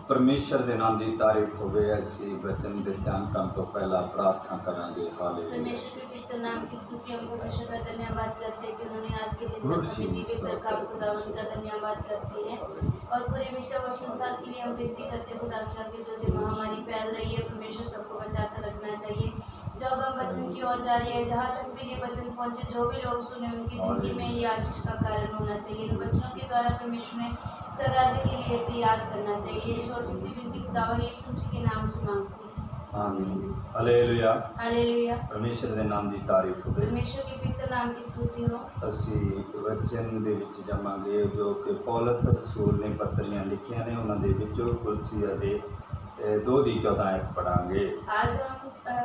परमेश्वर के नाम की तारीफ होवे। ऐसी वचन के ध्यान करने तो पहला प्रार्थना करांगे। हालेलुया। परमेश्वर के पवित्र नाम की स्तुति हम परमेश्वर का धन्यवाद करते हैं कि उन्होंने आज के दिन तक हमें जीवित रखा। हम खुदावंद का धन्यवाद करते हैं और पूरे विश्व और संसार के लिए हम विनती करते हैं खुदा के आगे जो भी महामारी फैल रही है परमेश्वर सबको बचा कर रखना चाहिए। जो अब हम वचन की ओर जा रही है, जहाँ तक भी ये वचन पहुंचे, जो भी लोग सुने उनकी जिंदगी में ये आशीष का कारण होना चाहिए। इन वचनों के द्वारा परमेश्वर ने स्वराज्य के लिए तैयार करना चाहिए। ये छोटी सी विनती खुदावा यीशु मसीह के नाम से मांगते हैं। आमीन। हालेलुया। हालेलुया। परमेश्वर के नाम की तारीफ होवे। परमेश्वर के पवित्र नाम की स्तुति हो। ਅਸੀਂ ਵਚਨ ਦੇ ਵਿੱਚ ਜਾਵਾਂਗੇ ਜੋ ਕਿ ਪੌਲਸ ਰਸੂਲ ਨੇ ਪੱਤਰੀਆਂ ਲਿਖੀਆਂ ਨੇ, ਉਹਨਾਂ ਦੇ ਵਿੱਚੋਂ ਕੁਲਸੀਆ ਦੇ 2:14 पढ़ांगे। आज हम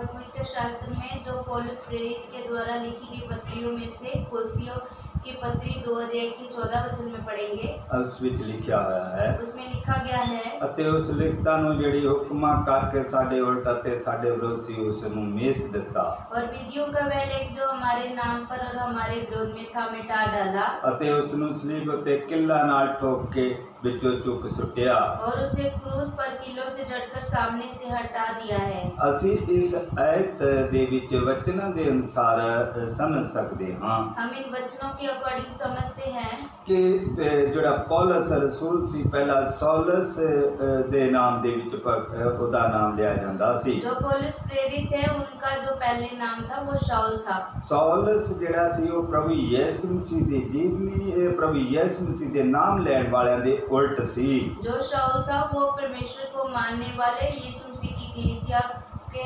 पवित्र शास्त्र में जो पौलुस प्रेरित के द्वारा लिखी गई पत्रियों में से कुलसियों की पत्री 2:14 में पढ़ेंगे। ਉਸ ਵਿੱਚ ਲਿਖਿਆ ਹੋਇਆ ਹੈ, उसमें लिखा गया है, ਅਤੇ ਉਸ ਲਿਖਤਾਂ ਨੂੰ ਜਿਹੜੀ ਹੁਕਮਾਂ ਕਰਕੇ ਸਾਡੇ ਉਲਟ ਅਤੇ ਸਾਡੇ ਵਿਰੋਧ ਸੀ ਉਸ ਨੂੰ ਮੇਸ ਦਿੱਤਾ, और विधियों का वह लेख जो हमारे नाम पर और हमारे विरोध में था मिटा डाला, ਅਤੇ ਉਸ ਨੂੰ ਸਲੀਬ ਉੱਤੇ ਕਿੱਲਾਂ ਨਾਲ ਠੋਕ ਕੇ ਵਿੱਚੋਂ ਚੁੱਕ ਸੁੱਟਿਆ। और उसे क्रूस पर किलों से जड़कर सामने से हटा दिया है। ਅਸੀਂ ਇਸ ਆਇਤ ਦੇ ਵਿੱਚ ਵਚਨਾਂ ਦੇ ਅਨੁਸਾਰ ਸਮਝ ਸਕਦੇ ਹਾਂ हम इन वचनों के अकॉर्डिंग समझते हैं ਕਿ ਜਿਹੜਾ ਪੌਲਸ ਰਸੂਲ ਸੀ ਪਹਿਲਾਂ ਸੌਲਸ ਦੇ ਨਾਮ ਦੇ ਵਿੱਚ ਉਹਦਾ ਨਾਮ ਲਿਆ ਜਾਂਦਾ ਸੀ। जो पौलुस प्रेरित है उनका जो पहले नाम था वो शाऊल था। ਸੌਲਸ ਜਿਹੜਾ ਸੀ ਉਹ ਪ੍ਰਭੂ ਯਿਸੂ ਮਸੀਹ ਦੇ ਜੀਵਨੀ ਪ੍ਰਭੂ ਯਿਸੂ ਮਸੀਹ ਦੇ ਨਾਮ ਲੈਣ ਵਾਲਿਆਂ ਦੇ उल्ट सी। जो शाऊल था वो परमेश्वर को मानने वाले यीशु मसीह की कलीसिया के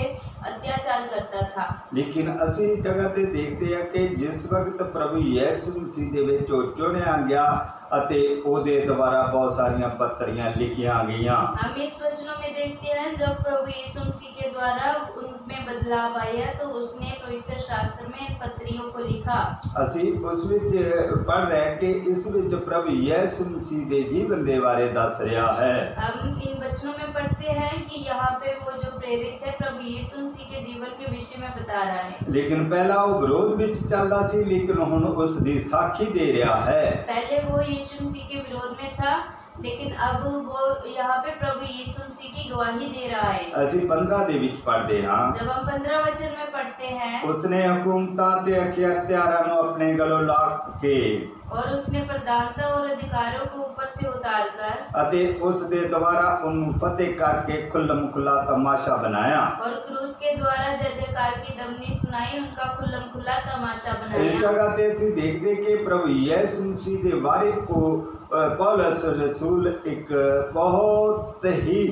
अत्याचार करता था। लेकिन ਅਸੀਂ ਜਗ੍ਹਾ ਤੇ ਦੇਖਦੇ ਹਾਂ ਕਿ ਜਿਸ ਵਕਤ ਪ੍ਰਭੂ ਯਿਸੂ ਮਸੀਹ ਦੇ ਵਿੱਚ ਉਹ ਚੁਣਿਆ ਗਿਆ ਅਤੇ ਉਹਦੇ ਦੁਆਰਾ ਬਹੁਤ ਸਾਰੀਆਂ ਪੱਤਰੀਆਂ ਲਿਖੀਆਂ ਗਈਆਂ। हम इस वचनों में देखते हैं जब प्रभु यीशु मसीह के द्वारा उनमें बदलाव आया तो उसने पवित्र शास्त्र में पत्रियों को लिखा। ਅਸੀਂ ਉਸ ਵਿੱਚ ਪੜ੍ਹ ਰਹੇ ਕਿ ਇਸ ਵਿੱਚ ਪ੍ਰਭੂ ਯਿਸੂ ਮਸੀਹ ਦੇ ਜੀਵਨ ਦੇ ਬਾਰੇ ਦੱਸ ਰਿਹਾ ਹੈ। हम इन वचनों में पढ़ते हैं कि यहाँ पे वो जो प्रेरित है प्रभु यीशु मसीह के जीवन के विषय में बता रहा है। लेकिन ਪਹਿਲਾਂ ਉਹ ਵਿਰੋਧ ਵਿੱਚ ਚੱਲਦਾ ਸੀ, ਲੇਕਿन ਹੁਣ ਉਸ ਦੀ ਸਾਖੀ ਦੇ ਰਿਹਾ ਹੈ। पहले वो यीशु मसीह के विरोध में था लेकिन अब वो यहाँ पे प्रभु यीशु मसीह की गवाही दे रहा है। ਅਸੀਂ 15 ਦੇ ਵਿੱਚ ਪੜ੍ਹਦੇ ਹਾਂ, जब हम 15 वचन में पढ़ते हैं, ਉਸਨੇ ਹਕੂਮਤਾਂ ਤੇ ਅਖਤਿਆਰਾਂ ਨੂੰ ਆਪਣੇ ਗਲੋਂ ਲਾ ਕੇ और उसने प्रधानता और अधिकारों को ऊपर से उतार कर ਅਤੇ ਉਸ ਦੇ ਦੁਆਰਾ ਉਹਨੂੰ ਫਤਿਹ ਕਰਕੇ ਖੁੱਲਮ ਖੁੱਲਾ ਤਮਾਸ਼ਾ ਬਣਾਇਆ। और क्रूस के द्वारा जय जयकार की दमनी सुनाई, उनका खुल्लम खुल्ला तमाशा ਇਸ बनाया। ਜਗ੍ਹਾ ਤੇ ਅਸੀਂ ਦੇਖਦੇ ਕਿ ਪ੍ਰਭੂ ਯਿਸੂ ਮਸੀਹ ਦੇ ਬਾਰੇ ਉਹ ਪੌਲਸ ਰਸੂਲ ਇੱਕ ਬਹੁਤ ਹੀ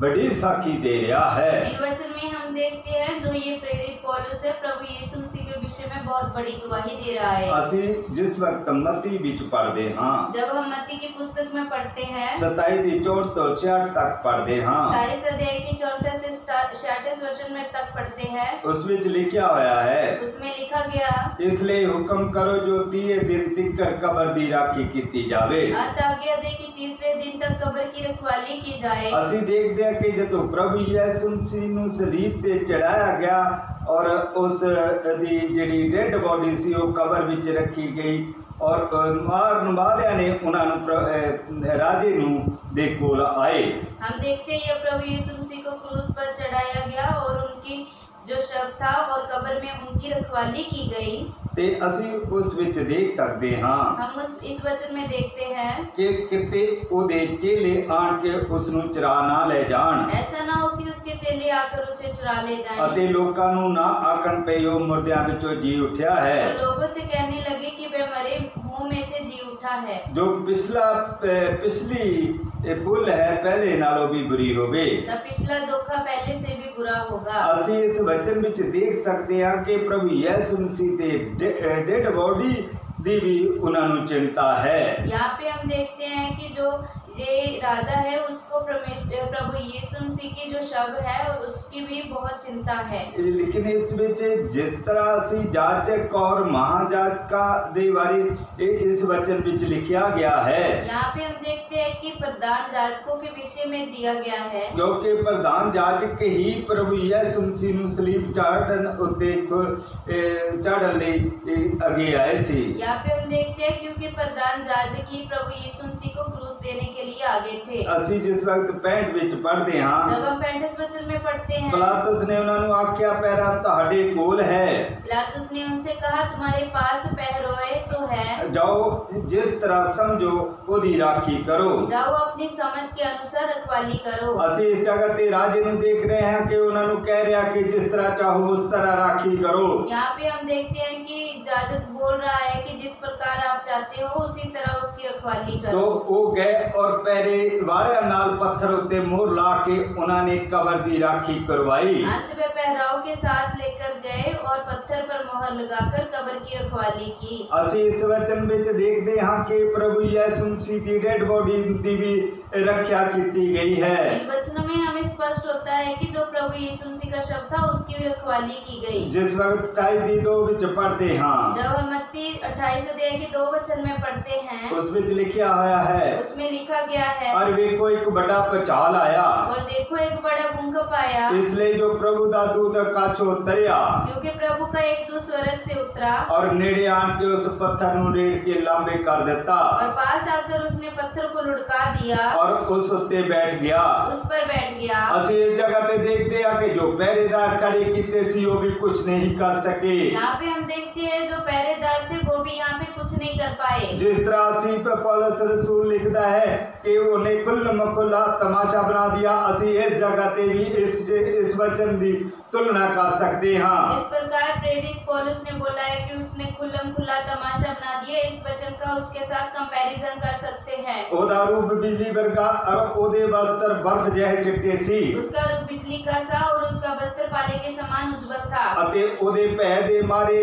बड़ी साखी दे रहा है। इन वचन में हम देखते हैं जो ये प्रेरित पौलुस है प्रभु यीशु मसीह के विषय में बहुत बड़ी गवाही दे रहा है। ਅਸੀਂ जिस वक्त मत्ती ਵਿੱਚ पढ़ते हाँ, जब हम मत्ती की पुस्तक में पढ़ते हैं 27 ਦੀ 64 ਤੋਂ 66 तक पढ़ते हाँ, 27 अध्याय की 64 से 66 वचन में तक पढ़ते हैं। ਉਸ ਵਿੱਚ ਲਿਖਿਆ ਹੋਇਆ ਹੈ, उसमें लिखा गया, ਇਸ ਲਈ ਹੁਕਮ ਕਰੋ ਜੋ 30 ਦਿਨ ਤੱਕ ਕਬਰ ਦੀ ਰਾਖੀ ਕੀਤੀ ਜਾਵੇ। अंत आज्ञा दे कि तीसरे दिन तक कब्र की रखवाली की जाए। ਅਸੀਂ ਦੇਖਦੇ ਹਾਂ ਕਿ ਜਦੋਂ ਪ੍ਰਭੂ ਯਿਸੂ ਮਸੀਹ ਨੂੰ ਸਲੀਬ ਤੇ ਚੜਾਇਆ ਗਿਆ ਔਰ ਉਸ ਦੀ ਜਿਹੜੀ ਡੈਡ ਬੋਡੀ ਸੀ ਉਹ ਕਬਰ ਵਿੱਚ ਰੱਖੀ ਗਈ ਔਰ ਮਾਰਨ ਵਾਲਿਆਂ ਨੇ ਉਹਨਾਂ ਨੂੰ ਰਾਜੇ ਨੂੰ ਦੇ ਕੋਲ ਆਏ। हम देखते हैं ये प्रभु यीशु मसीह को क्रूस पर चढ़ाया गया और उनकी जो शव था और कब्र में उनकी रखवाली की गई। ਤੇ ਅਸੀਂ ਉਸ ਵਿੱਚ ਦੇਖ ਸਕਦੇ ਹਾਂ हम इस वचन में देखते हैं ਕਿ ਕਿਤੇ ਉਹਦੇ ਚੇਲੇ ਆਣ ਕੇ ਉਸ ਨੂੰ ਚੁਰਾ ਨਾ ਲੈ ਜਾਣ ऐसा ना हो कि उसके चेले आकर उसे चुरा ले जाएं ਅਤੇ ਲੋਕਾਂ ਨੂੰ ਨਾ ਆਖਣ ਪਈ ਉਹ ਮੁਰਦਿਆਂ ਵਿੱਚੋਂ ਜੀ ਉੱਠਿਆ और ਹੈ। लोगों से कहने लगे कि वह मरे मुंह में से जी उठा है। ਜੋ ਪਿਛਲੀ ਭੁੱਲ ਹੈ ਪਹਿਲੇ ਨਾਲੋਂ ਵੀ ਬੁਰੀ ਹੋਵੇ। तब पिछला धोखा पहले से भी बुरा होगा। ਅਸੀਂ ਇਸ ਵਚਨ ਵਿੱਚ ਦੇਖ ਸਕਦੇ ਹਾਂ ਕਿ ਪ੍ਰਭੂ ਯਿਸੂ ਮਸੀਹ ਦੇ ਡੈਡ ਬੋਡੀ ਦੀ ਵੀ ਉਹਨਾਂ ਨੂੰ ਚਿੰਤਾ ਹੈ। यहाँ पे हम देखते हैं कि जो ये राजा है उसको प्रभु यीशु मसीह की जो शव है उसकी भी बहुत चिंता है। लेकिन इस ਵਿੱਚ ਜਿਸ ਤਰ੍ਹਾਂ ਅਸੀਂ ਜਾਜਕ ਔਰ ਮਹਾਜਾਜਕਾਂ ਦੇ ਬਾਰੇ इस वचन ਵਿੱਚ ਲਿਖਿਆ ਗਿਆ ਹੈ, यहाँ पे हम देखते हैं कि प्रधान जाजकों के विषय में दिया गया है क्योंकि प्रधान जाजक ही प्रभु यीशु मसीह ਨੂੰ ਸਲੀਬ ਚਾੜਨ ਉੱਤੇ ਚਾੜਨ ਲਈ ਅੱਗੇ ਆਏ ਸੀ। यहाँ पे हम देखते हैं क्योंकि प्रधान जाजक ही प्रभु यीशु मसीह को क्रूस देने के लिए आगे थे। ਅਸੀਂ ਜਿਸ ਵਕਤ 65 ਵਿੱਚ ਪੜ੍ਹਦੇ ਹਾਂ, जब हम 35 वचन में पढ़ते हैं, ਪਿਲਾਤੁਸ ਨੇ ਉਹਨਾਂ ਨੂੰ ਆਖਿਆ, ਪੈਰਾ ਤੁਹਾਡੇ ਕੋਲ ਹੈ, पिलातुस ने उनसे कहा, तुम्हारे पास पहरोए तो है, ਜਾਓ ਜਿਸ ਤਰ੍ਹਾਂ ਸਮਝੋ ਉਹਦੀ ਰਾਖੀ ਕਰੋ। जाओ अपनी समझ के अनुसार रखवाली करो। ਅਸੀਂ ਇਸ ਜਗ੍ਹਾ ਤੇ ਰਾਜੇ ਨੂੰ ਦੇਖ ਰਹੇ ਹਾਂ ਕਿ ਉਹਨਾਂ ਨੂੰ ਕਹਿ ਰਿਹਾ ਕਿ ਜਿਸ ਤਰ੍ਹਾਂ ਚਾਹੋ ਉਸ ਤਰ੍ਹਾਂ ਰਾਖੀ ਕਰੋ। यहाँ पे हम देखते हैं कि जाजक बोल रहा है कि जिस प्रकार आप चाहते हो उसी तरह उसकी रखवाली ਸੋ करो। ਉਹ ਗਏ ਔਰ ਪਹਿਰੇ ਵਾਰਿਆਂ ਨਾਲ ਪੱਥਰ ਉੱਤੇ ਮੋਹਰ ਲਾ ਕੇ ਉਹਨਾਂ ਨੇ ਕਬਰ ਦੀ ਰਾਖੀ ਕਰਵਾਈ। अंत में पहराव के साथ लेकर गए और पत्थर पर मोहर लगाकर कब्र की रखवाली की। ਅਸੀਂ ਇਸ ਵਚਨ ਵਿੱਚ ਦੇਖਦੇ ਹਾਂ ਕਿ ਪ੍ਰਭੂ ਯਿਸੂ ਮਸੀਹ ਦੀ ਡੈਡ ਬੋਡੀ ਦੀ ਵੀ ਰੱਖਿਆ ਕੀਤੀ ਗਈ ਹੈ। इन वचनों में हमें स्पष्ट होता है कि जो प्रभु यीशु मसीह का शव था उसकी भी रखवाली की गई। ਜਿਸ ਵਕਤ 28 ਦੀ 2 ਵਿੱਚ ਪੜ੍ਹਦੇ ਹਾਂ, जब हम मत्ती 28 अध्याय के 2 वचन में पढ़ते हैं, ਉਸ ਵਿੱਚ ਲਿਖਿਆ ਹੋਇਆ ਹੈ, उसमें लिखा गया है, ਔਰ ਵੇਖੋ ਇੱਕ ਵੱਡਾ ਭੁਚਾਲ ਆਇਆ, और देखो एक बड़ा भूकंप आया, ਇਸ ਲਈ ਜੋ ਪ੍ਰਭੂ ਦਾ ਦੂਤ ਆਕਾਸ਼ ਉਤਰਿਆ क्योंकि प्रभु का एक दूत स्वर्ग से उतरा ਔਰ ਨੇੜੇ ਆਣ ਕੇ ਉਸ ਪੱਥਰ ਨੂੰ ਰੇੜ ਕੇ ਲਾਂਬੇ ਕਰ ਦਿੱਤਾ और पास आकर उसने पत्थर को लुढ़का दिया ਔਰ ਉਸ ਉੱਤੇ ਬੈਠ ਗਿਆ। उस पर बैठ गया। ਅਸੀਂ ਇਸ ਜਗ੍ਹਾ ਤੇ ਦੇਖਦੇ ਹਾਂ ਕਿ ਜੋ ਪਹਿਰੇਦਾਰ ਖੜੇ ਕੀਤੇ ਸੀ ਉਹ ਵੀ ਕੁਝ ਨਹੀਂ ਕਰ ਸਕੇ। यहाँ पे हम देखते हैं जो पहरेदार थे वो भी यहाँ पे कुछ नहीं कर पाए। ਜਿਸ ਤਰ੍ਹਾਂ ਅਸੀਂ ਪੌਲਸ ਰਸੂਲ ਲਿਖਦਾ ਹੈ ਕਿ ਉਹਨੇ ਖੁੱਲ੍ਹ ਖੁੱਲ੍ਹਾ ਤਮਾਸ਼ਾ ਬਣਾ ਦਿਆ, ਅਸੀਂ ਇਸ ਜਗ੍ਹਾ ਤੇ ਵੀ ਇਸ ਵਚਨ ਦੀ तुलना कर सकते हैं। इस प्रकार प्रेरित पौलुस ने बोला है कि उसने खुल्लम खुल्ला तमाशा बना दिया। इस वचन का उसके साथ कंपैरिजन कर सकते हैं। ਉਹਦਾ ਰੂਪ ਬਿਜਲੀ ਵਰਗਾ ਔਰ ਉਹਦੇ ਵਸਤਰ ਬਰਫ਼ ਜਿਹੇ ਚਿੱਟੇ ਸੀ। उसका रूप बिजली का सा और उसका वस्त्र पाले के समान उज्जवल था। ਅਤੇ ਉਹਦੇ ਭੈ ਦੇ ਮਾਰੇ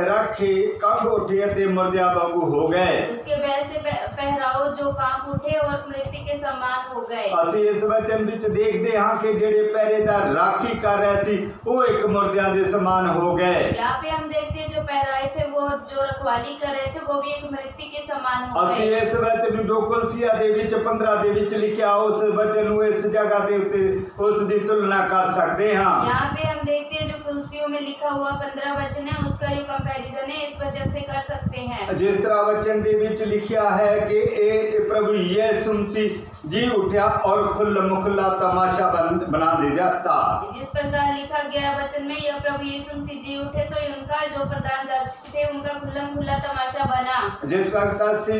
ਰਾਖੇ ਕੰਬ ਉੱਠੇ ਅਤੇ ਮੁਰਦਿਆਂ ਵਾਂਗੂ ਹੋ ਗਏ। उसके भय से पहराओ जो कांप उठे और मृत्यु के समान हो गए। ਅਸੀਂ ਇਸ ਵਚਨ ਵਿੱਚ ਦੇਖਦੇ ਹਾਂ ਕਿ ਜਿਹੜੇ ਪਹਿਰੇਦਾਰ राखी कर रहे सी वो एक मुर्दियां दे समान हो गए। यहाँ पे हम देखते हैं जो पहराए थे वो जो रखवाली कर रहे थे वो भी एक मृत्यु के समान हो ਅਸੀਂ गए। ਇਸ ਵਚਨ ਨੂੰ ਜੋ ਕੁਲਸੀਆ ਦੇ ਵਿੱਚ 15 ਦੇ ਵਿੱਚ ਲਿਖਿਆ ਉਸ ਵਚਨ ਨੂੰ ਇਸ ਜਗ੍ਹਾ ਦੇ ਉੱਤੇ ਉਸ ਦੀ ਤੁਲਨਾ ਕਰ ਸਕਦੇ ਹਾਂ। यहाँ पे हम देखते हैं जो कुलसियों में लिखा हुआ 15 वचन है उसका जो कंपैरिजन है इस वचन से कर सकते हैं। जिस तरह वचन ਦੇ ਵਿੱਚ ਲਿਖਿਆ ਹੈ कि ਇਹ प्रभु यीशु मसीह जी उठा और खुल्लम खुल्ला तमाशा बना दे जाता। जिस प्रकार लिखा गया वचन में यह प्रभु यीशु मसीह जी उठे तो उनका जो प्रधान याजक थे उनका खुल्लम खुल्ला तमाशा बना। जिस वक्त ਅਸੀਂ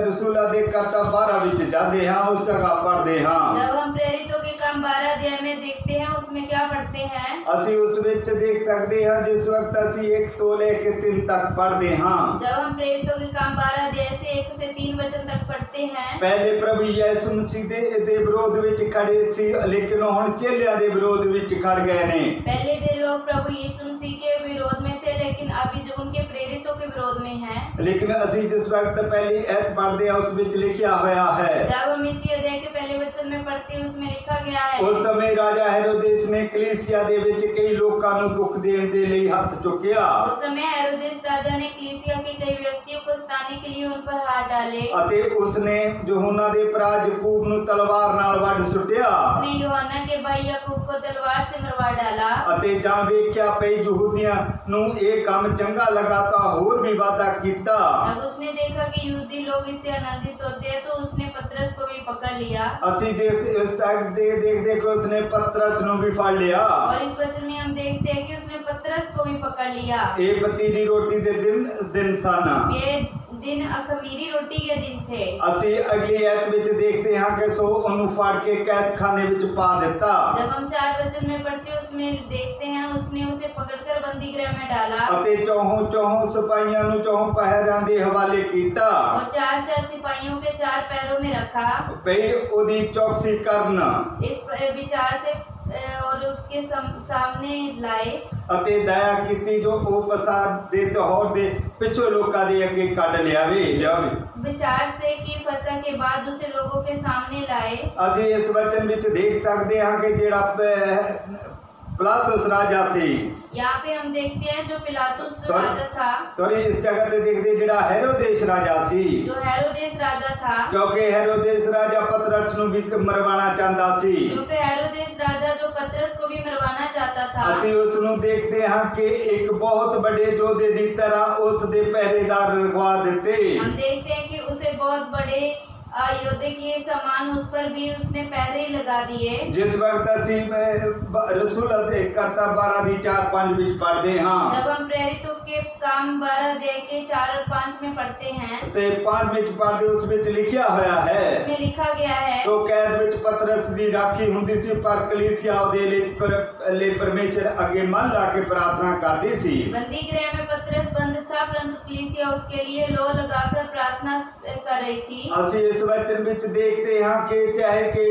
रसूला ਦੇ ਕਰਤਾ 12 ਵਿੱਚ ਜਾਂਦੇ ਹਾਂ ਉਸ ਜਗ੍ਹਾ ਪੜ੍ਹਦੇ ਹਾਂ। जब हम प्रेरितों के काम 12 अध्याय में देखते हैं उसमें क्या पढ़ते हैं? ਅਸੀਂ ਉਸ ਵਿੱਚ ਦੇਖ ਸਕਦੇ ਹਾਂ ਜਿਸ ਵਕਤ ਅਸੀਂ 1 ਤੋਂ ਲੈ ਕੇ 3 ਤੱਕ ਪੜ੍ਹਦੇ ਹਾਂ। जब हम प्रेरितों के काम 12 अध्याय से 1 से 3 वचन तक पढ़ते हैं। पहले प्रभु यीशु मसीह ਦੇ ਵਿਰੋਧ ਵਿੱਚ ਖੜੇ ਸੀ ਲੇਕਿन ਹੁਣ ਚੇਲਿਆਂ ਦੇ ਵਿਰੋਧ ਵਿੱਚ ਖੜ ਗਏ ਨੇ। पहले जो लोग प्रभु यीशु मसीह के विरोध में थे लेकिन अभी जो उनके प्रेरितों के विरोध में हैं। लेकिन ਅਸੀਂ जिस वक्त पहली ऐत पढ़ते हैं उस ਵਿੱਚ ਲਿਖਿਆ ਹੋਇਆ है। जब हम इसी अध्याय के पहले वचन में पढ़ते हैं उसमें लिखा गया है। उस समय राजा हेरोदेस ने कलीसिया ਦੇ ਵਿੱਚ ਕਈ ਲੋਕਾਂ ਨੂੰ ਦੁੱਖ ਦੇਣ ਦੇ ਲਈ ਹੱਥ ਚੁੱਕਿਆ। उस समय हेरोदेस राजा ने कलीसिया के कई व्यक्तियों को सताने के लिए उन पर हाथ डाले। ਅਤੇ ਉਸਨੇ यूहन्ना ਦੇ ਭਰਾ ਯਾਕੂਬ ਨੂੰ ਤਲਵਾਰ ਨਾਲ ਵੱਢ ਸੁੱਟਿਆ। उसने यूहन्ना के भाई याकूब को तलवार से मरवा डाला। ਅਤੇ ਜਾਂ ਵੇਖਿਆ ਪਈ ਯਹੂਦੀਆਂ ਨੂੰ ਇਹ ਕੰਮ ਚੰਗਾ ਲੱਗਾ ਤਾਂ ਹੋਰ ਵੀ ਵਾਅਦਾ ਕੀਤਾ। जब उसने देखा कि यहूदी लोग इससे आनंदित होते हैं तो उसने पतरस को भी पकड़ लिया। ਅਸੀਂ देखते कि उसने पतरस ਨੂੰ ਵੀ ਫੜ ਲਿਆ। और इस वचन में हम देखते हैं कि उसने पतरस को भी पकड़ लिया। ਇਹ ਪਤੀਲੀ ਰੋਟੀ ਦੇ ਦਿਨ ਸਨ। ये दिन अखमीरी रोटी के दिन थे। ਅਸੀਂ ਅਗਲੀ ਐਤ ਵਿੱਚ ਦੇਖਦੇ ਹਾਂ ਕਿ ਸੋ ਉਹਨੂੰ ਫੜ ਕੇ ਕੈਦਖਾਨੇ ਵਿੱਚ ਪਾ ਦਿੱਤਾ। जब हम 4 वचन में पढ़ते उसमें देखते हैं उसने उसे पकड़कर बंदी गृह में डाला ਅਤੇ ਚੌਹਾਂ ਸਿਪਾਹੀਆਂ ਨੂੰ ਚੌਹਾਂ ਪਹਿਰਿਆਂ ਦੇ ਹਵਾਲੇ ਕੀਤਾ। और 4 सिपाहियों के 4 पैरों में रखा। ਪਈ ਉਹਦੀ ਚੌਕਸੀ ਕਰਨ इस विचार से और उसके सामने लाए ਅਤੇ ਦਇਆ ਕੀਤੀ ਜੋ ਉਹ ਪਸਾਰ ਦੇ ਤਿਉਹਾਰ ਦੇ ਪਿੱਛੋਂ ਲੋਕਾਂ ਦੇ ਅੱਗੇ ਕੱਢ ਲਿਆਵੇ। विचार से कि फसह के बाद उसे लोगों के सामने लाए। ਅਸੀਂ ਇਸ ਵਚਨ ਵਿੱਚ ਦੇਖ ਸਕਦੇ ਹਾਂ ਕਿ ਜਿਹੜਾ पिलातुस राजा सी। यहाँ पे हम देखते हैं जो पिलातुस राजा था। सॉरी इस जगह पे देखते जेड़ा हेरोदेस राजा सी। जो हेरोदेस राजा था। क्योंकि हेरोदेस राजा पतरस ਨੂੰ ਵੀ ਮਰਵਾਣਾ ਚਾਹੁੰਦਾ ਸੀ। क्योंकि हेरोदेस राजा जो पतरस को भी मरवाना चाहता था। ਅਸੀਂ ਉਸ ਨੂੰ ਦੇਖਦੇ ਹਾਂ ਕਿ ਇੱਕ ਬਹੁਤ ਵੱਡੇ ਯੋਧੇ ਦੀ ਤਰ੍ਹਾਂ ਉਸ ਦੇ ਪਹਿਰੇਦਾਰ ਰਖਵਾ ਦਿੱਤੇ। हम देखते हैं कि उसे बहुत बड़े योद्धे के समान उस पर भी उसने पहरे ही लगा दिए। जिस वक्त असी रसूल करता 12:4-5 विच पढ़ते हाँ, जब हम प्रेरितों के काम 12 के 4 और 5 में पढ़ते हैं ते 5 विच पढ़ते उस विच लिखिया होया है, उसमें लिखा गया है, सो कैद विच पतरस दी राखी हुंदी सी पर कलीसिया उहदे ले परमेश्वर अगे मन ला के प्रार्थना करदी सी। बंदी गृह में पतरस बंद था, परंतु कलीसिया उसके लिए लो लगाकर प्रार्थना कर रही थी। असी इस वचन विच देखते हैं कि चाहे कि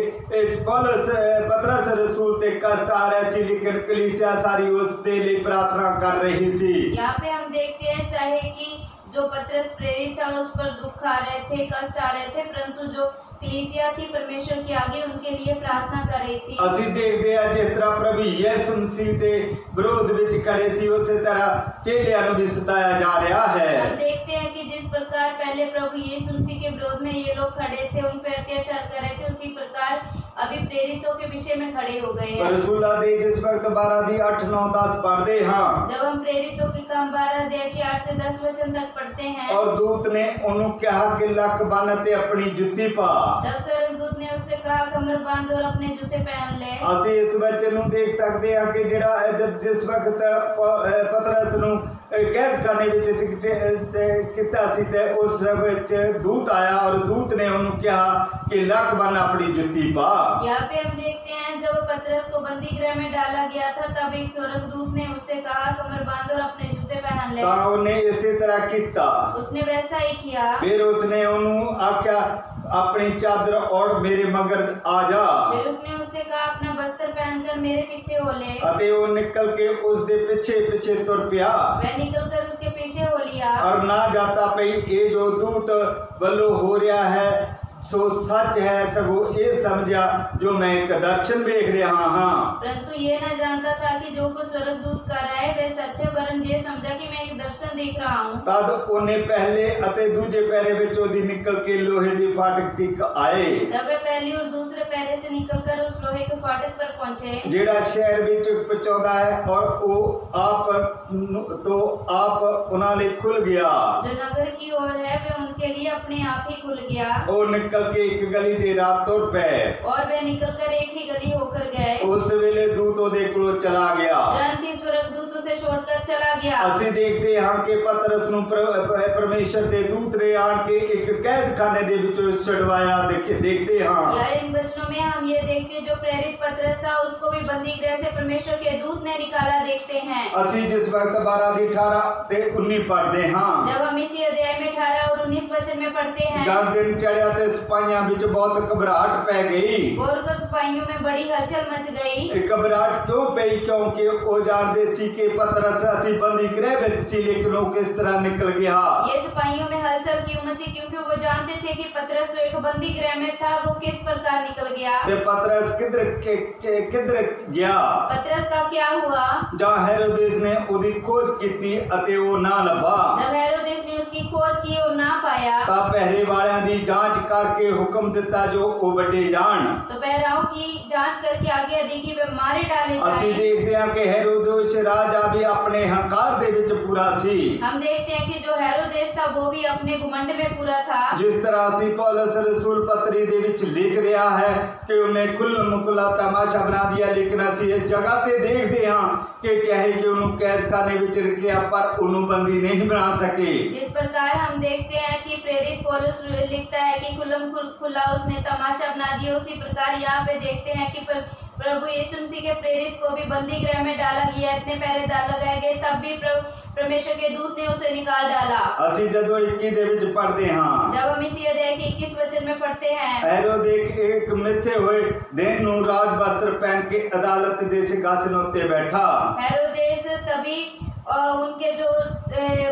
पौलुस पतरस रसूल ते कष्ट आ रहे सी, लेकिन कलीसिया सारी उसके लिए प्रार्थना कर रही सी। यहाँ पे हम देखते हैं चाहे कि जो पतरस प्रेरित था उस पर दुख आ रहे थे, कष्ट आ रहे थे, परंतु जो कलीसिया थी परमेश्वर के आगे उनके लिए प्रार्थना कर रही थी। असी देखते हैं जिस तरह प्रभु यीशु मसीह के विरोध विच खड़े सी, उसी तरह चेलियां नूं भी सताया जा रहा है। हम देखते हैं कि जिस प्रकार पहले प्रभु यीशु मसीह के विरोध में ये लोग खड़े थे, उन पर अत्याचार कर रहे थे, उसी प्रकार अभी प्रेरितों के विषय में खड़े हो गए हैं। रसूला दे इस वक्त 12:8-9-10 पढ़ते हाँ, जब हम प्रेरितों के काम 12:8 से 10 वचन तक पढ़ते हैं, और दूत ने उन्होंने कहा कि लक बन ते अपनी जुत्ती पा। तब स्वर्गदूत ने उससे कहा कमर बांध और अपने जूते पहन ले। ਅਸੀਂ ਇਸ वचन ਨੂੰ देख सकते हैं कि ਜਿਹੜਾ जिस वक्त पतरस ਨੂੰ कैदखाने ਵਿੱਚ ਕੀਤਾ ਸੀ ਤੇ ਉਸ ਵਿੱਚ दूत आया और दूत ने ਉਹਨੂੰ ਕਿਹਾ कि लक बन अपनी जुत्ती पा। यहाँ पे हम देखते हैं जब पतरस को बंदी गृह में डाला गया था, तब एक स्वर्गदूत ने उससे कहा कमर बांध और अपने जूते पहन ले। ਤਾਂ ਉਹਨੇ ਇਸੇ ਤਰ੍ਹਾਂ ਕੀਤਾ। उसने वैसा ही किया। फिर उसने ਉਹਨੂੰ ਆਖਿਆ अपनी चादर और मेरे मगर आ जा। फिर उसने उससे कहा अपना वस्त्र पहनकर मेरे पीछे हो ले। ਅਤੇ ਉਹ ਨਿਕਲ ਕੇ ਉਸ ਦੇ ਪਿੱਛੇ ਤੁਰ ਪਿਆ। वह निकलकर उसके पीछे हो लिया। और ना जाता पई ये जो दूत वल्लों हो रहा है सो सच है, सगो ये समझा जो मैं एक दर्शन देख रहा हाँ। परंतु ये न जानता था कि जो कुछ स्वर्गदूत कर रहा है वह सच है, वरन ये समझा कि मैं एक दर्शन देख रहा हूँ। तद उन्हें पहले अते दूजे पैरे विच ओदी निकल के लोहे दी फाटक तक आए। तब वे पहली और दूसरे पैरे से निकलकर उस लोहे के फाटक पर पहुंचे, जेड़ा शहर विच पहुंचादा है, और वो आप उन्हां लई खुल गया। जो नगर की ओर है वे उनके लिए अपने आप ही खुल गया। वो निकल के एक गली दे राह तुर पे, और वे निकलकर एक ही गली होकर गए। उस वेले दूत ओदे कोल चला गया। तुरंत ही स्वर्गदूत उसे छोड़कर चला गया। ਅਸੀਂ ਦੇਖਦੇ ਹਾਂ ਕਿ ਪਤਰਸ ਨੂੰ परमेश्वर ਦੇ दूत ने आन के एक कैदखाने ਦੇ ਵਿੱਚੋਂ ਛੁਡਵਾਇਆ देखते हाँ। या इन वचनों में हम ये देखते जो प्रेरित पतरस था उसको भी बंदी गृह से परमेश्वर के दूत ने निकाला देखते हैं। ਅਸੀਂ जिस वक्त 12:18 ਤੇ 19 पढ़ते हाँ, जब हम इसी अध्याय में 18 और 19 वचन में पढ़ते हैं, जब दिन चढ़िया ते सिपाहियां ਵਿੱਚ बहुत घबराहट पै गई। और को सिपाहियों में बड़ी हलचल मच गई। घबराहट क्यों पई? क्योंकि वो जानते सी कि पतरस ਅਸੀਂ बंदी गृह ਵਿੱਚ ਸੀ, लेकिन वो किस तरह निकल गया। ये सिपाहियों में हलचल क्यों मची? क्योंकि वो जानते थे कि पतरस तो एक बंदी गृह में था, वो किस प्रकार निकल गया। ते पतरस किधर गया? पतरस का क्या हुआ? जहाँ हेरोदेस ने उसकी खोज की अते वो ना लभा। जब हेरोदेस ने उसकी खोज की और ना पाया, तब पहरे वालियां दी जांच करके हुक्म दिता जो वो बड़े जान। तो पहराओं की जांच करके आगे दी कि वे मारे डाले ਅਸੀਂ जाएं। देखते हैं कि हेरोदेस राजा भी अपने हंकार दे विच पूरा सी। हम देखते हैं कि जो हेरोदेस था वो भी अपने घमंड में पूरा था। जिस तरह ਅਸੀਂ पौलुस रसूल पत्री दे विच लिख रहा है कि उन्हें खुल्लम खुला तमाशा बना दिया, लेकिन ਅਸੀਂ इस जगह ते देखते हैं कि चाहे कि उन्होंने कैदखाने विच रखिया पर उन्होंने बंदी नहीं बना सके। जिस प्रकार हम देखते हैं कि प्रेरित पौलुस लिखता है कि खुल्लम खुला उसने तमाशा बना दिया, उसी प्रकार यहाँ पे देखते हैं कि प्रभु यीशु मसीह के प्रेरित को भी बंदी गृह में डाला गया। इतने पहरेदार लगाए गए, तब भी परमेश्वर के दूत ने उसे निकाल डाला। ਅਸੀਂ ਜਦੋਂ 21 ਦੇ ਵਿੱਚ पढ़ते हैं, जब हम इसी अध्याय के 21 वचन में पढ़ते हैं, हेरोदेस एक मिथे हुए दिन नूं राज वस्त्र पहन के अदालत दे सिंहासन उत्ते बैठा। हेरोदेस तभी उनके जो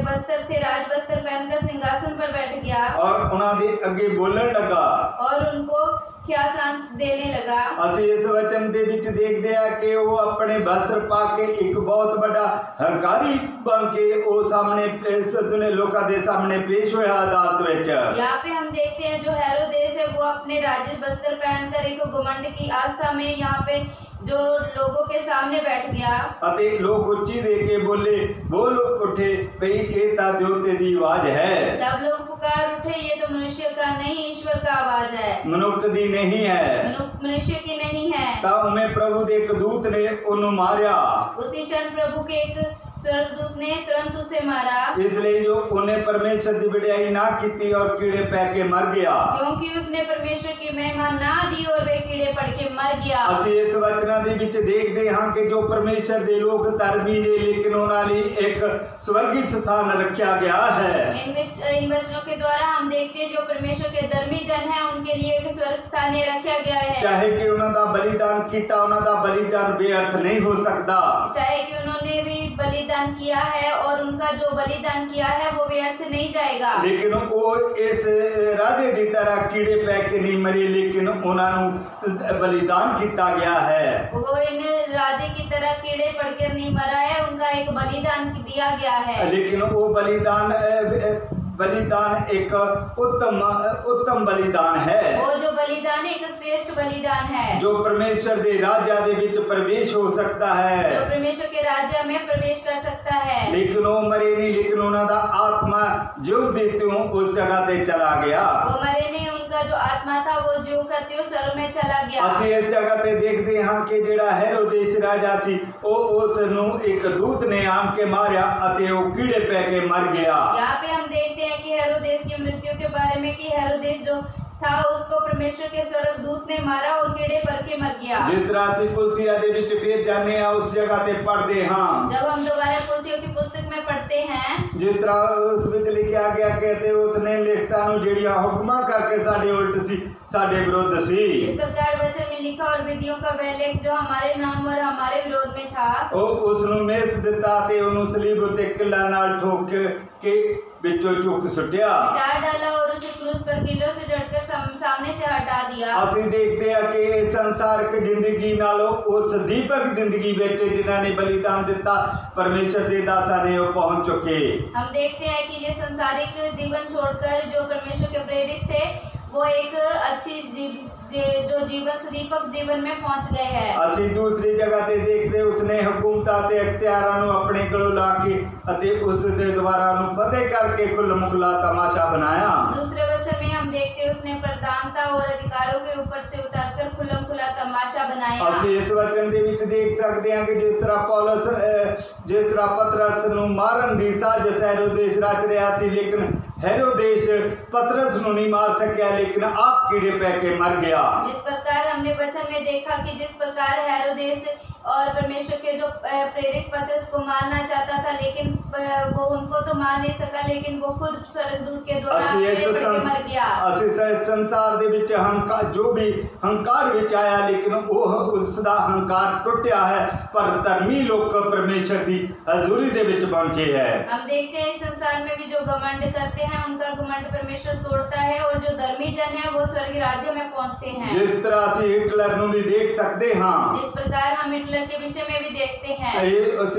वस्त्र थे राज वस्त्र पहनकर सिंहासन पर बैठ गया और उन्हां दे अगे बोलण लगा और उनको क्या सांस देने लगा। ਅਸੀਂ ਇਸ वचन ਦੇ ਵਿੱਚ ਦੇਖਦੇ ਆ ਕਿ ਉਹ ਆਪਣੇ वस्त्र पा के एक बहुत बड़ा हंकारी बन के ਉਹ सामने इस दुनिया लोकां ਦੇ सामने पेश होया अदालत ਵਿੱਚ। यहाँ पे हम देखते हैं जो हेरोदेस है वो अपने राज वस्त्र पहनकर एक घमंड की आस्था में यहाँ पे जो लोगों के सामने बैठ गया। ਅਤੇ ਲੋਕ ਉੱਚੀ ਦੇ ਕੇ बोल उठे भई ਇਹ ਤਾਂ ਦਿਓਤੇ ਦੀ आवाज है। तब लोग पुकार पुकार उठे, ये तो मनुष्य का नहीं ईश्वर का आवाज है, मनुष्य दी नहीं है, मनुष्य की नहीं है। तब उन्हें प्रभु के एक दूत ने उन्हें मारा। उसी क्षण प्रभु के एक स्वर्गदूत ने तुरंत उसे मारा, इसलिए जो उन्हें परमेश्वर की बड़ाई ना की और कीड़े पै के मर गया, क्योंकि उसने परमेश्वर की महिमा ना दी और वे कीड़े पड़ के मर गया। ਅਸੀਂ ਇਸ ਵਚਨਾਂ ਦੇ ਵਿੱਚ ਦੇਖਦੇ ਹਾਂ ਕਿ ਜੋ ਪਰਮੇਸ਼ਰ ਦੇ ਲੋਕ ਧਰਮੀ ਨੇ, ਲੇਕਿਨ ਉਹਨਾਂ ਲਈ ਇੱਕ ਸਵਰਗੀ ਸਥਾਨ ਰੱਖਿਆ ਗਿਆ ਹੈ। इन वचनों के द्वारा हम देखते हैं जो परमेश्वर के धर्मी जन हैं उनके लिए एक स्वर्ग स्थान रखा गया है। ਚਾਹੇ ਕਿ ਉਹਨਾਂ ਦਾ ਬਲੀਦਾਨ ਕੀਤਾ, ਉਹਨਾਂ ਦਾ ਬਲੀਦਾਨ ਬੇਅਰਥ ਨਹੀਂ ਹੋ ਸਕਦਾ। चाहे कि उन्होंने भी बलिदान किया है और उनका जो बलिदान किया है वो व्यर्थ नहीं जाएगा। लेकिन वो इस राजे की तरह कीड़े पै के नहीं मरे, लेकिन उन्होंने बलिदान किया गया है। वो इन राजे की तरह कीड़े पड़कर नहीं मरा है, उनका एक बलिदान दिया गया है। लेकिन वो बलिदान एक उत्तम बलिदान है। वो जो बलिदान है एक श्रेष्ठ बलिदान है, जो परमेश्वर के राज्य दे विच प्रवेश हो सकता है, जो परमेश्वर के राज्य में प्रवेश कर सकता है। लेकिन वो मरे नहीं, लेकिन उन्होंने आत्मा जो देते हो उस जगह पे चला गया। वो मरे नहीं, उनका जो आत्मा था वो जो करते हो स्वर्ग में चला गया। ਅਸੀਂ इस जगह पे देखते हैं कि ਜਿਹੜਾ हेरोदेस राजा सी ਉਹ ਉਸ ਨੂੰ ਇੱਕ ਦੂਤ ਨੇ ਆਣ ਕੇ ਮਾਰਿਆ ਅਤੇ ਉਹ ਕੀੜੇ ਪੈ ਕੇ ਮਰ ਗਿਆ। यहाँ पे हम देखते हैं कि हेरोदेस की मृत्यु के बारे में कि हेरोदेस जो था उसको परमेश्वर के स्वर्गदूत ने मारा और कीड़े पर के मर गया। जिस तरह से कुलसिया दे विच फिर जाने आ उस जगह पे पढ़ते हाँ, जब हम दोबारा कुलसियों की पुस्तक में पढ़ते हैं, जिस तरह उस विच लिखा गया कहते उसने लिखता नु जेड़ियां हुक्मां करके साडे उल्ट सी, साडे विरुद्ध सी। इस प्रकार वचन में लिखा और विधियों का वह लेख जो हमारे नाम और हमारे विरोध में था, ਉਹ ਉਸ ਨੂੰ ਮੇਸ ਦਿੱਤਾ ਤੇ ਉਹਨੂੰ ਸਲੀਬ ਉੱਤੇ ਕਿੱਲਾ ਨਾਲ ਠੋਕ ਕੇ ਵਿੱਚੋਂ ਚੁੱਕ ਸੁੱਟਿਆ। डाल डाला और उसे क्रूस पर किलों से जड़कर सामने से हटा दिया। ਅਸੀਂ ਦੇਖਦੇ ਆ ਕਿ ਇਹ ਸੰਸਾਰਿਕ ਜ਼ਿੰਦਗੀ ਨਾਲੋਂ ਉਸ ਦੀਪਕ ਜ਼ਿੰਦਗੀ ਵਿੱਚ ਜਿਨ੍ਹਾਂ ਨੇ ਬਲੀਦਾਨ ਦਿੱਤਾ परमेश्वर ਦੇ ਦਾਸਾਂ ਨੇ ਉਹ ਪਹੁੰਚ ਚੁੱਕੇ। हम देखते हैं कि ये संसारिक जीवन छोड़कर जो परमेश्वर के प्रेरित थे वो एक अच्छी जो जीवन सदीपक जीवन में पहुंच गए हैं। ਅਸੀਂ ਦੂਸਰੀ ਜਗ੍ਹਾ ਤੇ ਦੇਖਦੇ ਉਸਨੇ ਹਕੂਮਤਾਂ ਤੇ ਅਖਤਿਆਰਾਂ ਨੂੰ ਆਪਣੇ ਕੋਲੋਂ ਲਾ ਕੇ ਅਤੇ ਉਸ ਦੇ ਦੁਆਰਾ ਨੂੰ ਫਤਿਹ ਕਰਕੇ ਖੁੱਲ੍ਹਮਖੁੱਲਾ ਤਮਾਸ਼ਾ ਬਣਾਇਆ। दूसरे वचन में हम देखते हैं उसने प्रधानता और अधिकारों के ऊपर से उतारकर खुल्लम खुला तमाशा बनाया। ਅਸੀਂ ਇਸ ਵਚਨ ਦੇ ਵਿੱਚ ਦੇਖ ਸਕਦੇ ਹਾਂ ਕਿ ਜਿਸ ਤਰ੍ਹਾਂ ਪਤਰਸ ਨੂੰ ਮਾਰਨ ਦੀ ਸਾਜ਼ਿਸ਼ ਹੈਰੋਦੇਸ ਰਚ ਰਿਹਾ ਸੀ, ਲੇਕਿਨ हेरोदेस पतरस ਨੂੰ नहीं मार सकिया, लेकिन आप कीड़े पै के मर गया। जिस प्रकार हमने वचन में देखा कि जिस प्रकार हेरोदेस और परमेश्वर के जो प्रेरित पतरस को मारना चाहता था, लेकिन वो उनको तो मार नहीं सका, लेकिन वो खुद स्वर्गदूत के द्वारा मर गया। संसार दे विच हंकार जो भी हंकार विच आया, लेकिन वो उसका हंकार टुटिया है, पर धर्मी लोग परमेश्वर की हजूरी दे विच पहुंचे है। हम देखते हैं इस संसार में भी जो घमंड करते हैं उनका घमंड परमेश्वर तोड़ता है, और जो धर्मी जन है वो स्वर्ग राज्य में पहुंचते हैं। जिस तरह से हिटलर ਨੂੰ भी देख सकते हाँ, जिस प्रकार हम हिटलर के विषय में भी देखते हैं, उस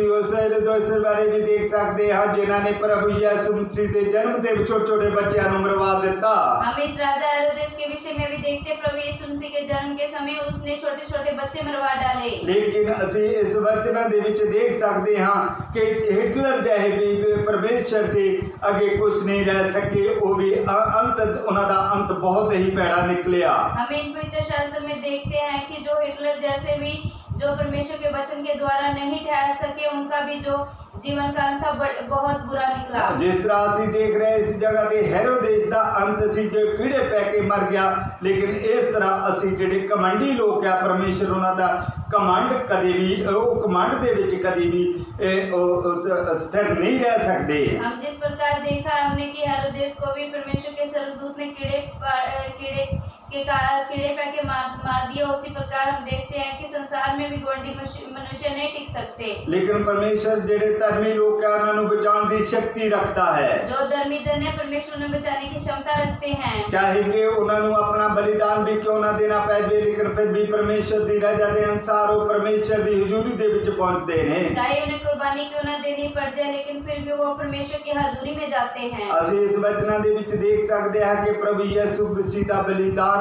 बारे भी देख सकते हैं जिन्हों ने प्रभु यीशु मसीह के जन्म के छोटे छोटे बच्चों को मरवा दिता। हम इस राजा हेरोदेस के विषय में भी देखते प्रभु यीशु मसीह के जन्म के समय उसने छोटे छोटे बच्चे मरवा डाले। लेकिन ਅਸੀਂ इस वचन ਦੇ ਵਿੱਚ देख सकते हाँ कि हिटलर जैसे भी परमेश्वर के अगे कुछ नहीं रह सके, वो भी अंत उनका अंत बहुत ही पैड़ा निकलिया। हम इन पवित्र शास्त्र में देखते हैं कि जो हिटलर जैसे भी जो परमेश्वर के वचन के द्वारा नहीं ठहर सके, उनका भी जो जीवन का अंत था बहुत बुरा निकला। जिस तरह ਅਸੀਂ देख रहे इस जगह ਤੇ हेरोदेस ਦਾ अंत ਸੀ जो ਕੀੜੇ ਪੈ ਕੇ ਮਰ ਗਿਆ, लेकिन इस तरह ਅਸੀਂ ਜਿਹੜੇ ਕਮੰਡੀ ਲੋਕ ਆ परमेश्वर ਉਹਨਾਂ ਦਾ ਕਮਾਂਡ ਕਦੇ ਵੀ ਉਹ ਕਮਾਂਡ ਦੇ ਵਿੱਚ ਕਦੇ ਵੀ स्थिर नहीं रह सकते। हम जिस प्रकार देखा हमने कि हेरोदेस को भी परमेश्वर के स्वर्गदूत ने कीड़े पै के मार दिया, उसी प्रकार हम देखते हैं कि संसार में भी गोंडी मनुष्य नहीं टिक सकते। लेकिन परमेश्वर ਜਿਹੜੇ ਧਰਮੀ ਲੋਕ ਆ ਉਹਨਾਂ ਨੂੰ ਬਚਾਉਣ ਦੀ ਸ਼ਕਤੀ ਰੱਖਦਾ ਹੈ। जो धर्मी जन है परमेश्वर उन्हें बचाने की क्षमता रखते हैं। चाहे कि ਉਹਨਾਂ ਨੂੰ ਆਪਣਾ बलिदान भी क्यों ना देना पै जाए, लेकिन फिर भी परमेश्वर ਦੀ रजा ਦੇ ਅਨੁਸਾਰ ਉਹ परमेश्वर ਦੀ ਹਜ਼ੂਰੀ ਦੇ ਵਿੱਚ ਪਹੁੰਚਦੇ ਨੇ। चाहे उन्हें कुर्बानी क्यों ना देनी पड़ जाए, लेकिन फिर भी वो परमेश्वर की हजूरी में जाते हैं। ਅਸੀਂ ਇਸ ਵਚਨਾਂ ਦੇ ਵਿੱਚ ਦੇਖ ਸਕਦੇ ਹਾਂ ਕਿ ਪ੍ਰਭੂ ਯਿਸੂ ਮਸੀਹ ਦਾ ਬਲੀਦਾਨ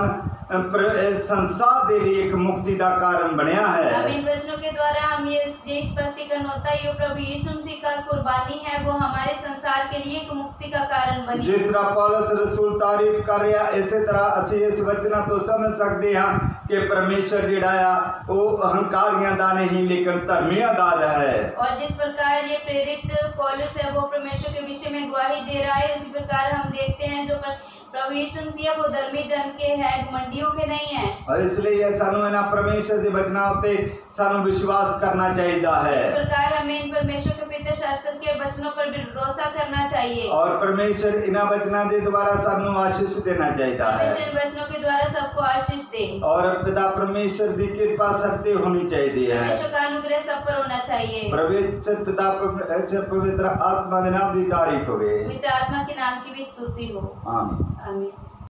संसार के लिए एक मुक्ति का कारण बनया है। अब इन वचनों के द्वारा हम ये स्पष्टीकरण होता है, ये प्रभु यीशु मसीह का कुर्बानी है, वो हमारे संसार के लिए एक मुक्ति का कारण बनी। जिस तरह पौलुस रसूल तारीफ कर रहा इसी तरह असि इस वचन तो समझ सकते हैं कि परमेश्वर जिहड़ा आ वो अहंकारियों का नहीं लेकिन धर्मियों का है। और जिस प्रकार ये प्रेरित पौलुस है वो परमेश्वर के विषय में गवाही दे रहा है, उसी प्रकार हम देखते हैं जो प्रभु यीशु मसीह वो धर्मी जन के है, घमंडियों के नहीं है। और इसलिए सानू इन्हां परमेश्वर के वचनों उत्ते सानू विश्वास करना चाहिए है। इस प्रकार हमें इन परमेश्वर के पवित्र शास्त्र के वचनों पर भरोसा करना चाहिए और परमेश्वर इन्हां वचनों के द्वारा सानू आशीष देना चाहिए है। परमेश्वर वचनों के द्वारा सबको आशीष दे और पिता परमेश्वर की कृपा सबते होनी चाहिए है। परमेश्वर का अनुग्रह सब पर होना चाहिए। पवित्र पिता पवित्र आत्मा के नाम की तारीफ होवे, पवित्र आत्मा के नाम की भी स्तुति हो। आमीन। आमीन।